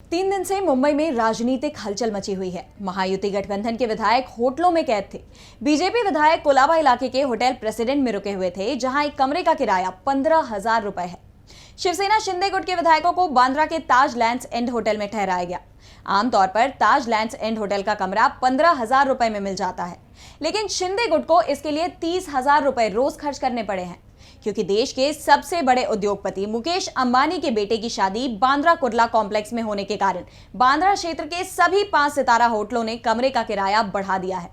3 दिन से मुंबई में राजनीतिक हलचल मची हुई है। महायुति गठबंधन के विधायक होटलों में कैद थे। बीजेपी विधायक कोलाबा इलाके के होटल प्रेसिडेंट में रुके हुए थे, जहां एक कमरे का किराया 15,000 रुपए है। शिवसेना शिंदे गुट के विधायकों को बांद्रा के ताज लैंड्स एंड होटल में ठहराया गया। आमतौर पर ताज लैंड्स एंड होटल का कमरा 15,000 रुपए में मिल जाता है, लेकिन शिंदे गुट को इसके लिए 30,000 रुपए रोज खर्च करने पड़े हैं, क्योंकि देश के सबसे बड़े उद्योगपति मुकेश अंबानी के बेटे की शादी बांद्रा कुर्ला कॉम्प्लेक्स में होने के कारण बांद्रा क्षेत्र के सभी 5 सितारा होटलों ने कमरे का किराया बढ़ा दिया है।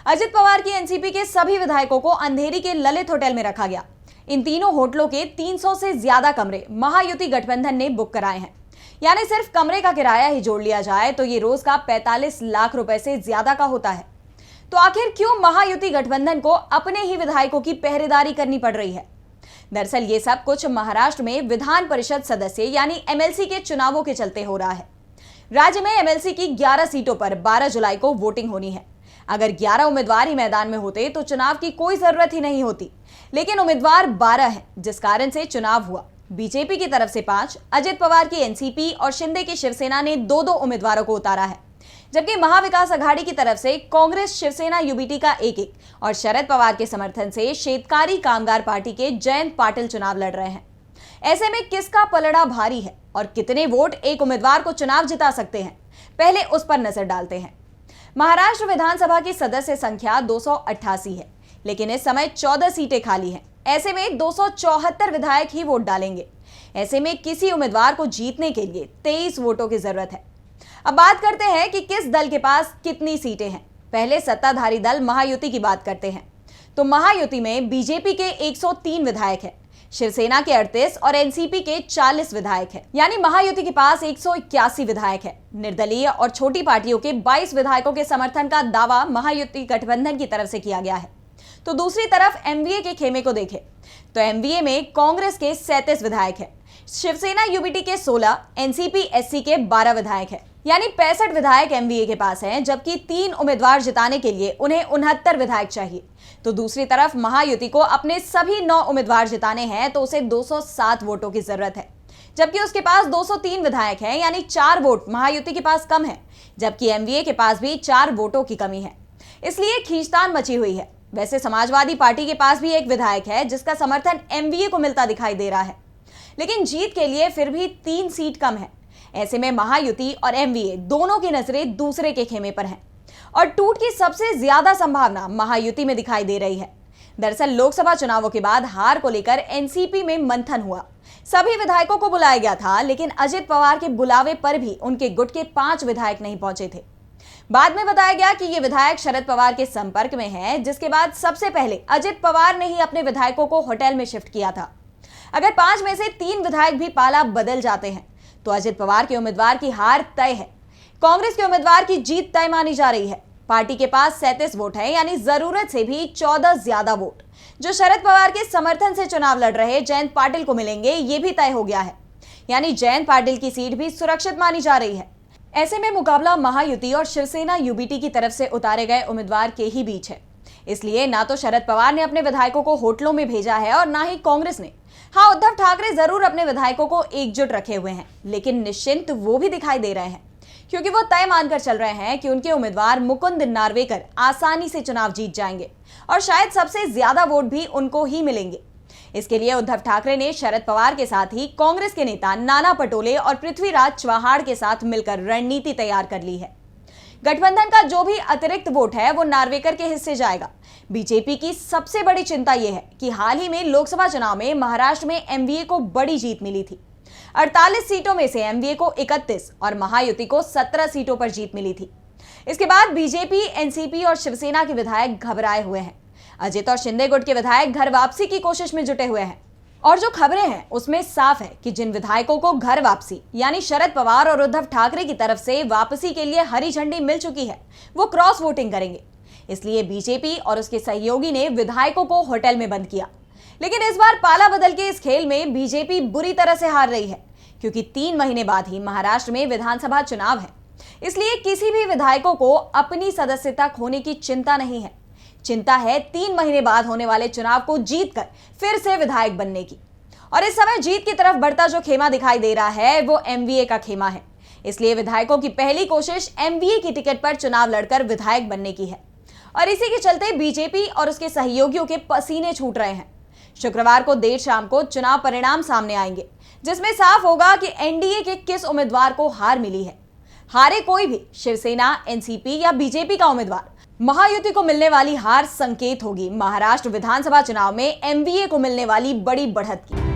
अजित पवार की एनसीपी के सभी विधायकों को अंधेरी के ललित होटल में रखा गया। इन तीनों होटलों के 300 से ज्यादा कमरे महायुति गठबंधन ने बुक कराए हैं। यानी सिर्फ कमरे का किराया ही जोड़ लिया जाए तो ये रोज का 45 लाख रुपए से ज्यादा का होता है। तो आखिर क्यों महायुति गठबंधन को अपने ही विधायकों की पहरेदारी करनी पड़ रही है? दरअसल ये सब कुछ महाराष्ट्र में विधान परिषद सदस्य यानी एमएलसी के चुनावों के चलते हो रहा है। राज्य में एमएलसी की 11 सीटों पर 12 जुलाई को वोटिंग होनी है। अगर 11 उम्मीदवार ही मैदान में होते तो चुनाव की कोई जरूरत ही नहीं होती, लेकिन उम्मीदवार 12 हैं, जिस कारण से चुनाव हुआ। बीजेपी की तरफ से 5, अजित पवार की एनसीपी और शिंदे की शिवसेना ने 2-2 उम्मीदवारों को उतारा है, जबकि महाविकास अघाड़ी की तरफ से कांग्रेस, शिवसेना, यूबीटी का 1-1 और शरद पवार के समर्थन से शेतकारी कामगार पार्टी के जयंत पाटिल चुनाव लड़ रहे हैं। ऐसे में किसका पलड़ा भारी है और कितने वोट एक उम्मीदवार को चुनाव जिता सकते हैं, पहले उस पर नजर डालते हैं। महाराष्ट्र विधानसभा की सदस्य संख्या 288 है, लेकिन इस समय 14 सीटें खाली हैं। ऐसे में 274 विधायक ही वोट डालेंगे। ऐसे में किसी उम्मीदवार को जीतने के लिए 23 वोटों की जरूरत है। अब बात करते हैं कि किस दल के पास कितनी सीटें हैं। पहले सत्ताधारी दल महायुति की बात करते हैं तो महायुति में बीजेपी के 103 विधायक हैं, शिवसेना के 38 और एनसीपी के 40 विधायक हैं। यानी महायुति के पास 181 विधायक है। निर्दलीय और छोटी पार्टियों के 22 विधायकों के समर्थन का दावा महायुति गठबंधन की तरफ से किया गया है। तो दूसरी तरफ एमवीए के खेमे को देखें तो एमवीए में कांग्रेस के 37 विधायक हैं, शिवसेना यूबीटी के 16, एनसीपी एससी के 12 विधायक हैं। यानी 65 विधायक एमवीए के पास हैं, जबकि 3 उम्मीदवार जिताने के लिए उन्हें 69 विधायक चाहिए। तो दूसरी तरफ महायुति को अपने सभी 9 उम्मीदवार जिताने हैं तो उसे 207 वोटों की जरूरत है, जबकि उसके पास 203 विधायक हैं। यानी 4 वोट महायुति के पास कम है, जबकि एमवीए के पास भी 4 वोटों की कमी है। इसलिए खींचतान मची हुई है। वैसे समाजवादी पार्टी के पास भी एक विधायक है, जिसका समर्थन एमवीए को मिलता दिखाई दे रहा है, लेकिन जीत के लिए फिर भी 3 सीट कम है। ऐसे में महायुति और एमवीए दोनों की नजरें दूसरे के खेमे पर हैं और टूट की सबसे ज्यादा संभावना महायुति में दिखाई दे रही है। दरअसल लोकसभा चुनावों के बाद हार को लेकर एनसीपी में मंथन हुआ। सभी विधायकों को बुलाया गया था, लेकिन अजित पवार के बुलावे पर भी उनके गुट के 5 विधायक नहीं पहुंचे थे। बाद में बताया गया कि ये विधायक शरद पवार के संपर्क में हैं, जिसके बाद सबसे पहले अजित पवार ने ही अपने विधायकों को होटल में शिफ्ट किया था। अगर 5 में से 3 विधायक भी पाला बदल जाते हैं तो अजित पवार के उम्मीदवार की हार तय है। कांग्रेस के उम्मीदवार की जीत तय मानी जा रही है। पार्टी के पास 37 वोट है, यानी जरूरत से भी 14 ज्यादा वोट जो शरद पवार के समर्थन से चुनाव लड़ रहे जयंत पाटिल को मिलेंगे, ये भी तय हो गया है। यानी जयंत पाटिल की सीट भी सुरक्षित मानी जा रही है। ऐसे में मुकाबला महायुति और शिवसेना यूबीटी की तरफ से उतारे गए उम्मीदवार के ही बीच है। इसलिए ना तो शरद पवार ने अपने विधायकों को होटलों में भेजा है और ना ही कांग्रेस ने। हाँ, उद्धव ठाकरे जरूर अपने विधायकों को एकजुट रखे हुए हैं, लेकिन निश्चिंत वो भी दिखाई दे रहे हैं, क्योंकि वो तय मानकर चल रहे हैं कि उनके उम्मीदवार मुकुंद नार्वेकर आसानी से चुनाव जीत जाएंगे और शायद सबसे ज्यादा वोट भी उनको ही मिलेंगे। इसके लिए उद्धव ठाकरे ने शरद पवार के साथ ही कांग्रेस के नेता नाना पटोले और पृथ्वीराज चव्हाण के साथ मिलकर रणनीति तैयार कर ली है। गठबंधन का जो भी अतिरिक्त वोट है वो नार्वेकर के हिस्से जाएगा। बीजेपी की सबसे बड़ी चिंता यह है कि हाल ही में लोकसभा चुनाव में महाराष्ट्र में एमवीए को बड़ी जीत मिली थी। 48 सीटों में से एमवीए को 31 और महायुति को 17 सीटों पर जीत मिली थी। इसके बाद बीजेपी, एनसीपी और शिवसेना के विधायक घबराए हुए हैं। अजित और शिंदे गुट के विधायक घर वापसी की कोशिश में जुटे हुए हैं और जो खबरें हैं उसमें साफ है कि जिन विधायकों को घर वापसी यानी शरद पवार और उद्धव ठाकरे की तरफ से वापसी के लिए हरी झंडी मिल चुकी है, वो क्रॉस वोटिंग करेंगे। इसलिए बीजेपी और उसके सहयोगी ने विधायकों को होटल में बंद किया। लेकिन इस बार पाला बदल के इस खेल में बीजेपी बुरी तरह से हार रही है, क्योंकि 3 महीने बाद ही महाराष्ट्र में विधानसभा चुनाव है। इसलिए किसी भी विधायकों को अपनी सदस्यता खोने की चिंता नहीं है। चिंता है 3 महीने बाद होने वाले चुनाव को जीतकर फिर से विधायक बनने की। और इस समय जीत की तरफ बढ़ता जो खेमा दिखाई दे रहा है वो एमवीए का खेमा है। इसलिए विधायकों की पहली कोशिश एमवीए की टिकट पर चुनाव लड़कर विधायक बनने की है और इसी के चलते बीजेपी और उसके सहयोगियों के पसीने छूट रहे हैं। शुक्रवार को देर शाम को चुनाव परिणाम सामने आएंगे, जिसमें साफ होगा कि एनडीए के किस उम्मीदवार को हार मिली है। हारे कोई भी, शिवसेना, एनसीपी या बीजेपी का उम्मीदवार, महायुति को मिलने वाली हार संकेत होगी महाराष्ट्र विधानसभा चुनाव में एमवीए को मिलने वाली बड़ी बढ़त की।